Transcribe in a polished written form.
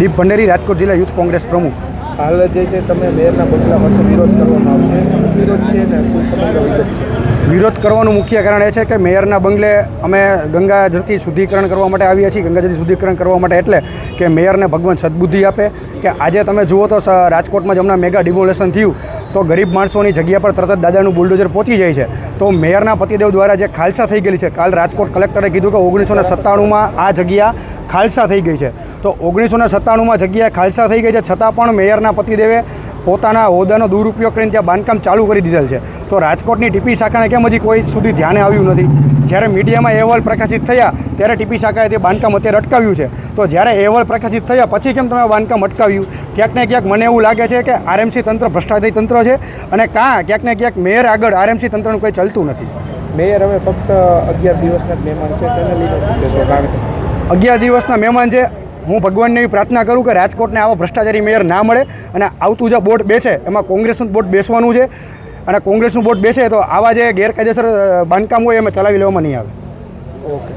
દીપ ભંડેરી, રાજકોટ જિલ્લા યુથ કોંગ્રેસ પ્રમુખ. હાલ જે છે તમે મેયરના બંગલા પાસે વિરોધ કરવામાં આવશે, શું વિરોધ છે ને શું સમગ્ર વિરોધ છે? વિરોધ કરવાનું મુખ્ય કારણ એ છે કે મેયરના બંગલે અમે ગંગાજળથી શુદ્ધિકરણ કરવા માટે આવ્યા છીએ. ગંગાજળથી શુદ્ધિકરણ કરવા માટે એટલે કે મેયરને ભગવાન સદબુદ્ધિ આપે કે આજે તમે જુઓ તો રાજકોટમાં જ હમણાં મેગા ડિમોલેશન થયું તો ગરીબ માણસોની જગ્યા પર તરત જ દાદાનું બુલડોઝર પહોંચી જાય છે. તો મેયરના પતિદેવ દ્વારા જે ખાલસા થઈ ગયેલી છે, કાલ રાજકોટ કલેક્ટરે કીધું કે 1997માં આ જગ્યા ખાલસા થઈ ગઈ છે. તો 1997માં જગ્યા ખાલસા થઈ ગઈ છે છતાં પણ મેયરના પતિદેવે પોતાના હોદ્દાનો દુરુપયોગ કરીને ત્યાં બાંધકામ ચાલુ કરી દીધેલ છે. તો રાજકોટની ટીપી શાખાને કેમ હજી કોઈ સુધી ધ્યાને આવ્યું નથી? જ્યારે મીડિયામાં અહેવાલ પ્રકાશિત થયા ત્યારે ટીપી શાખાએ તે બાંધકામ અત્યારે અટકાવ્યું છે. તો જ્યારે અહેવાલ પ્રકાશિત થયા પછી કેમ તમે બાંધકામ અટકાવ્યું? ક્યાંક ને ક્યાંક મને એવું લાગે છે કે આરએમસી તંત્ર ભ્રષ્ટાચારી તંત્ર છે અને ક્યાંક ને ક્યાંક મેયર આગળ આરએમસી તંત્રનું કંઈ ચાલતું નથી. મેયર હવે ફક્ત 11 દિવસના જ મહેમાન છે, તેને લીધે શું કહેશો? કારણ કે 11 દિવસના મહેમાન છે. હું ભગવાનને એવી પ્રાર્થના કરું કે રાજકોટને આવો ભ્રષ્ટાચારી મેયર ના મળે અને આવતું જે બોર્ડ બેસે એમાં કોંગ્રેસનું બોર્ડ બેસવાનું છે અને કોંગ્રેસનું બોર્ડ બેસે તો આવા જે ગેરકાયદેસર બાંધકામ હોય એમાં ચલાવી લેવામાં નહીં આવે. ઓકે.